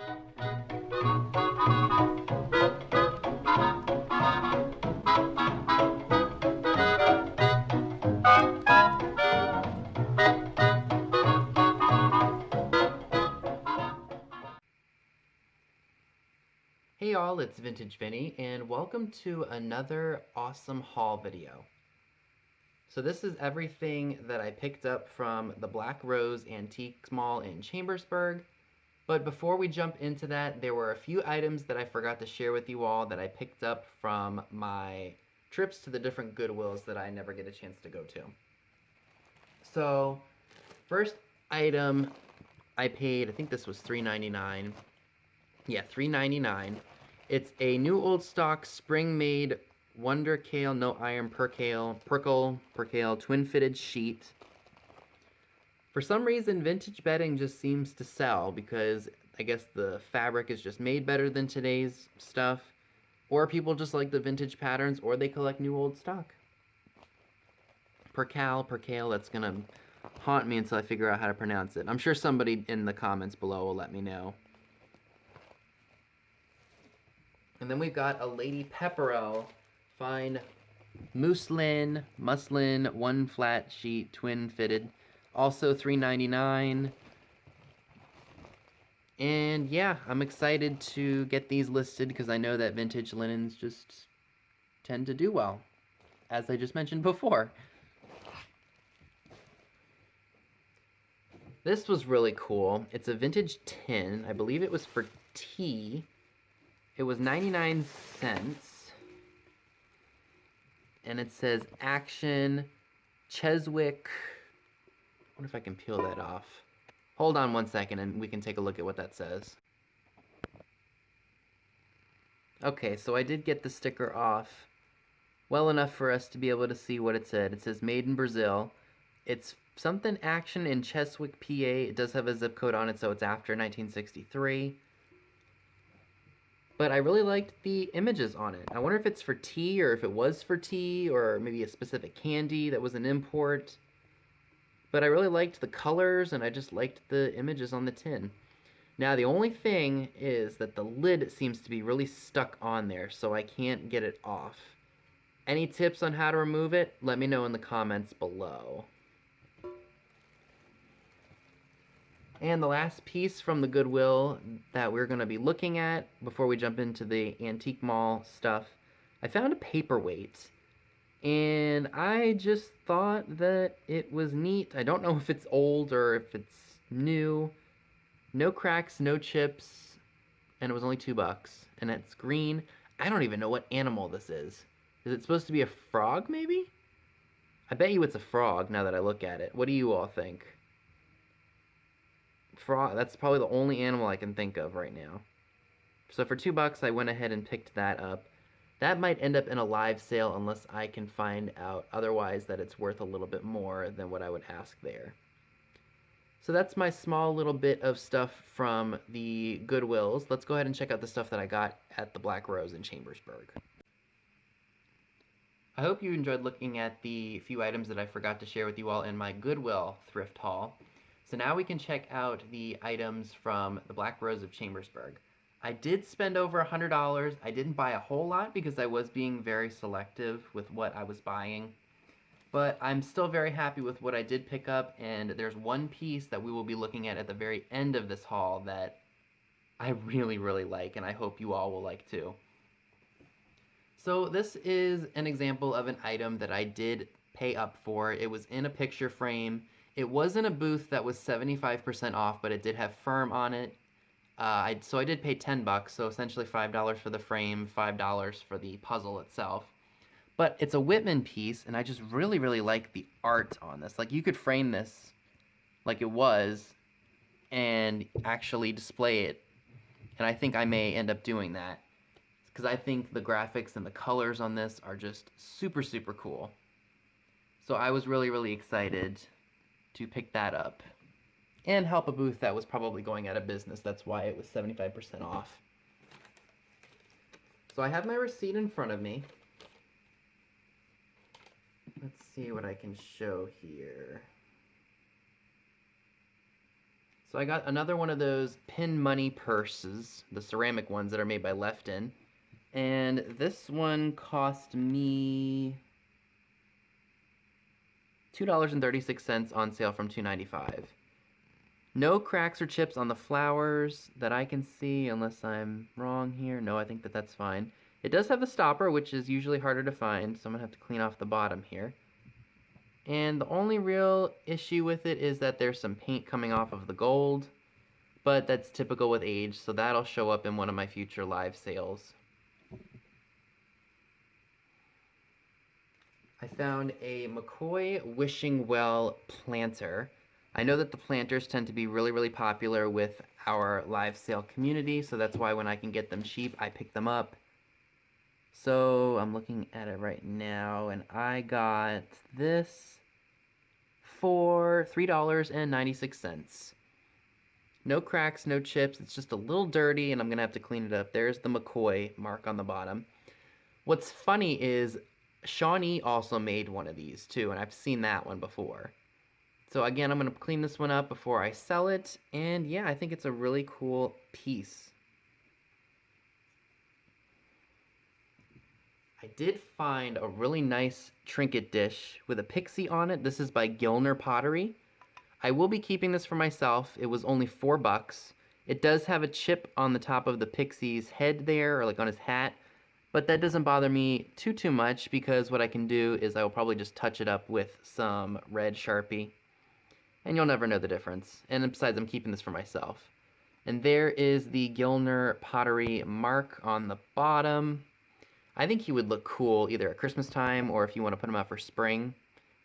Hey y'all, it's Vintage Vinny, and welcome to another awesome haul video. So this is everything that I picked up from the Black Rose Antiques Mall in Chambersburg. But before we jump into that, there were a few items that I forgot to share with you all that I picked up from my trips to the different Goodwills that I never get a chance to go to. So, first item I paid, I think this was $3.99. Yeah, $3.99. It's a new old stock spring-made Wonder Kale, no iron percale, twin-fitted sheet. For some reason, vintage bedding just seems to sell because I guess the fabric is just made better than today's stuff, or people just like the vintage patterns, or they collect new old stock. Percale, that's gonna haunt me until I figure out how to pronounce it. I'm sure somebody in the comments below will let me know. And then we've got a Lady Pepperoni, fine muslin, one flat sheet, twin fitted, also $3.99. And yeah, I'm excited to get these listed because I know that vintage linens just tend to do well, as I just mentioned before. This was really cool. It's a vintage tin. I believe it was for tea. It was 99 cents. And it says Action Cheswick. I wonder if I can peel that off. Hold on one second and we can take a look at what that says. Okay, so I did get the sticker off well enough for us to be able to see what it said. It says Made in Brazil. It's something Action in Cheswick, PA. It does have a zip code on it, so it's after 1963. But I really liked the images on it. I wonder if it's for tea, or if it was for tea, or maybe a specific candy that was an import. But I really liked the colors, and I just liked the images on the tin. Now, the only thing is that the lid seems to be really stuck on there, so I can't get it off. Any tips on how to remove it? Let me know in the comments below. And the last piece from the Goodwill that we're going to be looking at before we jump into the antique mall stuff, I found a paperweight. And I just thought that it was neat. I don't know if it's old or if it's new. No cracks, no chips, and it was only $2. And it's green. I don't even know what animal this is. Is it supposed to be a frog, maybe? I bet you it's a frog now that I look at it. What do you all think? Frog, that's probably the only animal I can think of right now. So for $2, I went ahead and picked that up. That might end up in a live sale unless I can find out otherwise that it's worth a little bit more than what I would ask there. So that's my small little bit of stuff from the Goodwills. Let's go ahead and check out the stuff that I got at the Black Rose in Chambersburg. I hope you enjoyed looking at the few items that I forgot to share with you all in my Goodwill thrift haul. So now we can check out the items from the Black Rose of Chambersburg. I did spend over $100. I didn't buy a whole lot because I was being very selective with what I was buying. But I'm still very happy with what I did pick up, and there's one piece that we will be looking at the very end of this haul that I really, really like, and I hope you all will like too. So this is an example of an item that I did pay up for. It was in a picture frame. It was in a booth that was 75% off, but it did have firm on it. So I did pay $10, so essentially $5 for the frame, $5 for the puzzle itself. But it's a Whitman piece, and I just really, really like the art on this. Like, you could frame this like it was and actually display it. And I think I may end up doing that, because I think the graphics and the colors on this are just super, super cool. So I was really, really excited to pick that up and help a booth that was probably going out of business. That's why it was 75% off. So I have my receipt in front of me. Let's see what I can show here. So I got another one of those pin money purses, the ceramic ones that are made by Lefton. And this one cost me $2.36 on sale from $2.95. No cracks or chips on the flowers that I can see, unless I'm wrong here. No, I think that that's fine. It does have a stopper, which is usually harder to find, so I'm gonna have to clean off the bottom here. And the only real issue with it is that there's some paint coming off of the gold, but that's typical with age, so that'll show up in one of my future live sales. I found a McCoy Wishing Well planter. I know that the planters tend to be really, really popular with our live sale community, so that's why when I can get them cheap, I pick them up. So I'm looking at it right now, and I got this for $3.96. No cracks, no chips. It's just a little dirty, and I'm gonna have to clean it up. There's the McCoy mark on the bottom. What's funny is Shawnee also made one of these too, and I've seen that one before. So again, I'm gonna clean this one up before I sell it, and yeah, I think it's a really cool piece. I did find a really nice trinket dish with a pixie on it. This is by Gilner Pottery. I will be keeping this for myself. It was only $4. It does have a chip on the top of the pixie's head there, or like on his hat, but that doesn't bother me too much because what I can do is I will probably just touch it up with some red Sharpie, and you'll never know the difference. And besides, I'm keeping this for myself. And there is the Gilner Pottery mark on the bottom. I think he would look cool either at Christmas time or if you want to put him out for spring.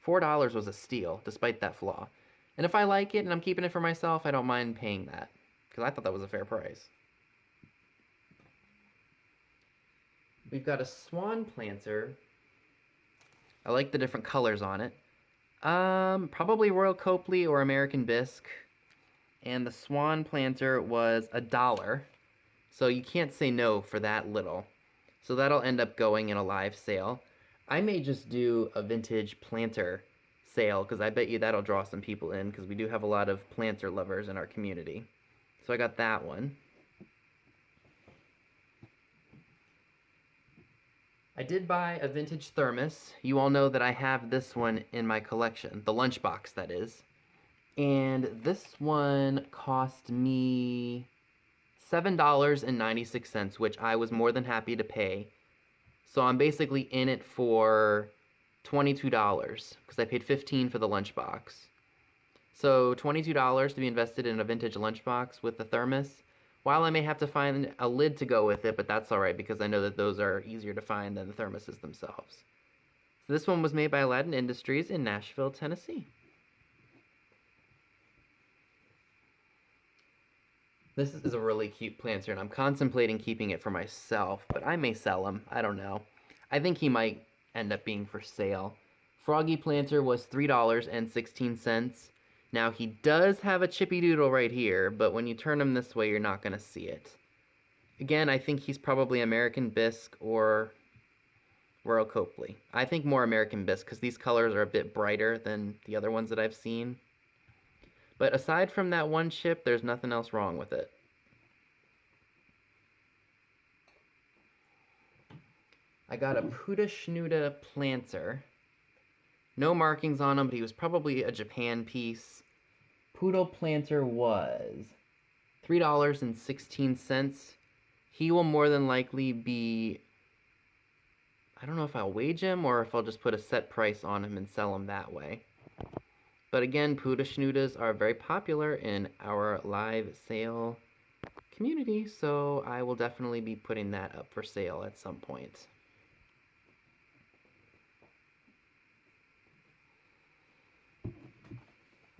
$4 was a steal, despite that flaw. And if I like it and I'm keeping it for myself, I don't mind paying that, because I thought that was a fair price. We've got a Swan Planter. I like the different colors on it. Probably Royal Copley or American Bisque. And the Swan Planter was $1. So you can't say no for that little. So that'll end up going in a live sale. I may just do a vintage planter sale, because I bet you that'll draw some people in, because we do have a lot of planter lovers in our community. So I got that one. I did buy a vintage thermos. You all know that I have this one in my collection, the lunchbox that is. And this one cost me $7.96, which I was more than happy to pay. So I'm basically in it for $22, because I paid $15 for the lunchbox. So $22 to be invested in a vintage lunchbox with the thermos. While I may have to find a lid to go with it, but that's alright because I know that those are easier to find than the thermoses themselves. So this one was made by Aladdin Industries in Nashville, Tennessee. This is a really cute planter, and I'm contemplating keeping it for myself, but I may sell him. I don't know. I think he might end up being for sale. Froggy Planter was $3.16. Now, he does have a chippy doodle right here, but when you turn him this way, you're not going to see it. Again, I think he's probably American Bisque or Royal Copley. I think more American Bisque, because these colors are a bit brighter than the other ones that I've seen. But aside from that one chip, there's nothing else wrong with it. I got a Schnituda planter. No markings on him, but he was probably a Japan piece. Poodle planter was $3.16. He will more than likely be... I don't know if I'll wage him or if I'll just put a set price on him and sell him that way. But again, Schnudas are very popular in our live sale community, so I will definitely be putting that up for sale at some point.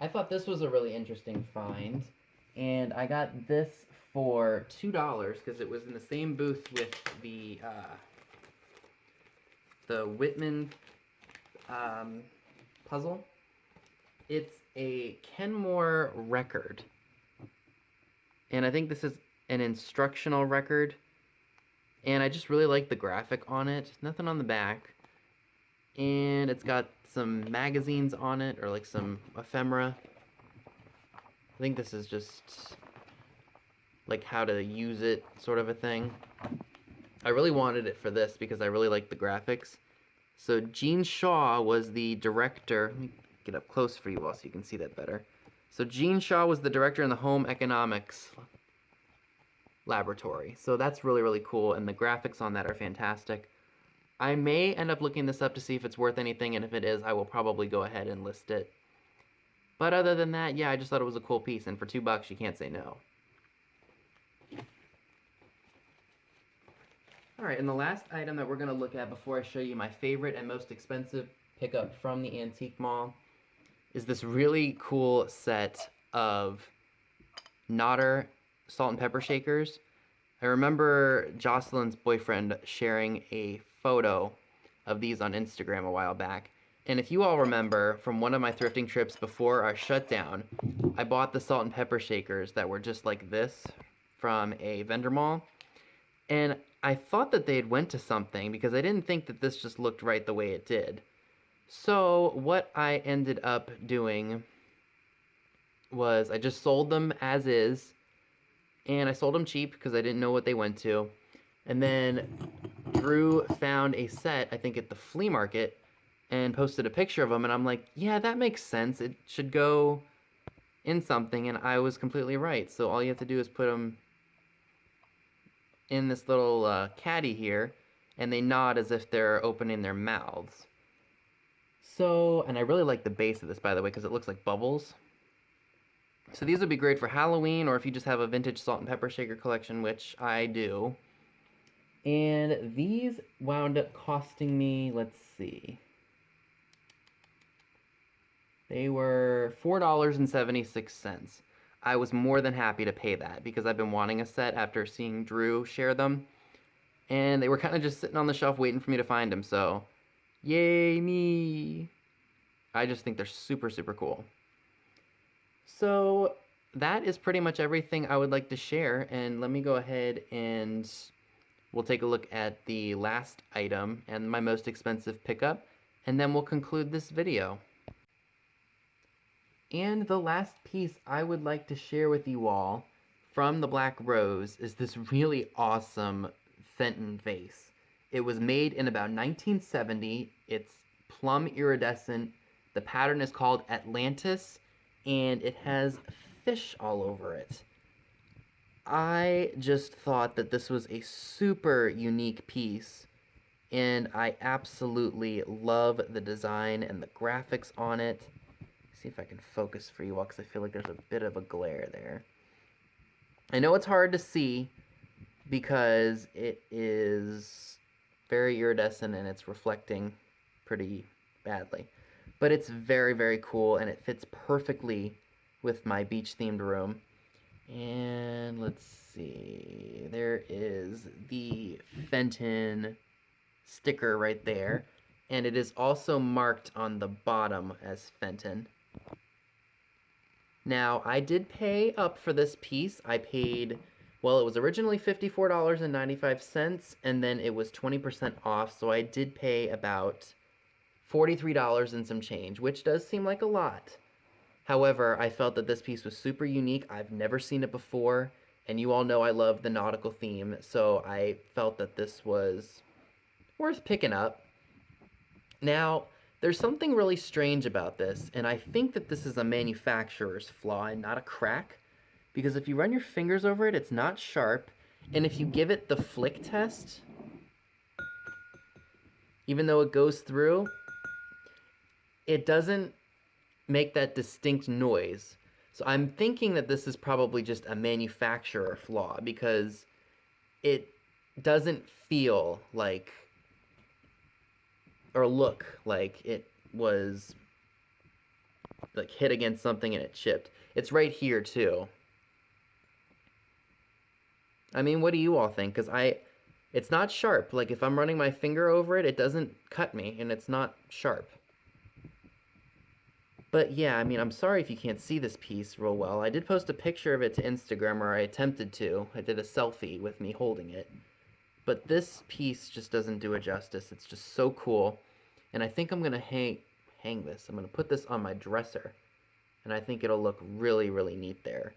I thought this was a really interesting find, and I got this for $2 because it was in the same booth with the Whitman puzzle. It's a Kenmore Record, and I think this is an instructional record, and I just really like the graphic on it. Nothing on the back, and it's got some magazines on it, or like some ephemera, I think this is just like how to use it sort of a thing. I really wanted it for this because I really like the graphics. So Gene Shaw was the director. Let me get up close for you all so you can see that better. So Gene Shaw was the director in the Home Economics Laboratory. So that's really, really cool, and the graphics on that are fantastic. I may end up looking this up to see if it's worth anything, and if it is, I will probably go ahead and list it. But other than that, yeah, I just thought it was a cool piece, and for $2, you can't say no. Alright, and the last item that we're going to look at before I show you my favorite and most expensive pickup from the antique mall is this really cool set of Nodder salt and pepper shakers. I remember Jocelyn's boyfriend sharing a photo of these on Instagram a while back. And if you all remember from one of my thrifting trips before our shutdown, I bought the salt and pepper shakers that were just like this from a vendor mall. And I thought that they had went to something because I didn't think that this just looked right the way it did. So what I ended up doing was I just sold them as is, and I sold them cheap because I didn't know what they went to. And then Drew found a set, I think at the flea market, and posted a picture of them, and I'm like, yeah, that makes sense. It should go in something, and I was completely right. So all you have to do is put them in this little caddy here, and they nod as if they're opening their mouths. So, and I really like the base of this, by the way, because it looks like bubbles. So these would be great for Halloween, or if you just have a vintage salt and pepper shaker collection, which I do. And these wound up costing me, let's see, they were $4.76. I was more than happy to pay that because I've been wanting a set after seeing Drew share them. And they were kind of just sitting on the shelf waiting for me to find them, so yay me! I just think they're super, super cool. So that is pretty much everything I would like to share, and let me go ahead and we'll take a look at the last item and my most expensive pickup, and then we'll conclude this video. And the last piece I would like to share with you all from the Black Rose is this really awesome FENTON vase. It was made in about 1970. It's plum iridescent. The pattern is called Atlantis, and it has fish all over it. I just thought that this was a super unique piece, and I absolutely love the design and the graphics on it. See if I can focus for you all, because I feel like there's a bit of a glare there. I know it's hard to see because it is very iridescent and it's reflecting pretty badly. But it's very, very cool, and it fits perfectly with my beach-themed room. And let's see, there is the FENTON sticker right there. And it is also marked on the bottom as FENTON. Now, I did pay up for this piece. I paid, well, it was originally $54.95, and then it was 20% off, so I did pay about $43 and some change, which does seem like a lot. However, I felt that this piece was super unique. I've never seen it before, and you all know I love the nautical theme, so I felt that this was worth picking up. Now, there's something really strange about this, and I think that this is a manufacturer's flaw and not a crack, because if you run your fingers over it, it's not sharp, and if you give it the flick test, even though it goes through, it doesn't make that distinct noise. So I'm thinking that this is probably just a manufacturer flaw, because it doesn't feel like or look like it was like hit against something and it chipped. It's right here too. I mean, what do you all think? Because it's not sharp. Like if I'm running my finger over it, it doesn't cut me, and it's not sharp. But yeah, I mean, I'm sorry if you can't see this piece real well. I did post a picture of it to Instagram, or I attempted to. I did a selfie with me holding it. But this piece just doesn't do it justice. It's just so cool. And I think I'm going to hang this. I'm going to put this on my dresser and I think it'll look really, really neat there.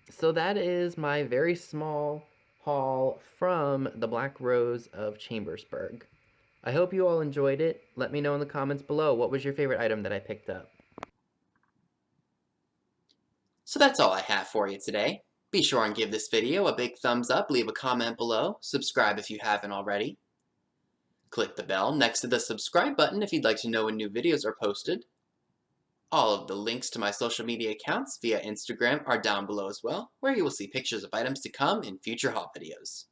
So that is my very small haul from the Black Rose of Chambersburg. I hope you all enjoyed it. Let me know in the comments below, what was your favorite item that I picked up? So that's all I have for you today. Be sure and give this video a big thumbs up, leave a comment below, subscribe if you haven't already. Click the bell next to the subscribe button if you'd like to know when new videos are posted. All of the links to my social media accounts via Instagram are down below as well, where you will see pictures of items to come in future haul videos.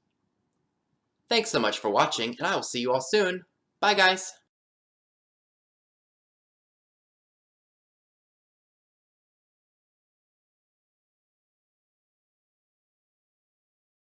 Thanks so much for watching, and I will see you all soon. Bye guys!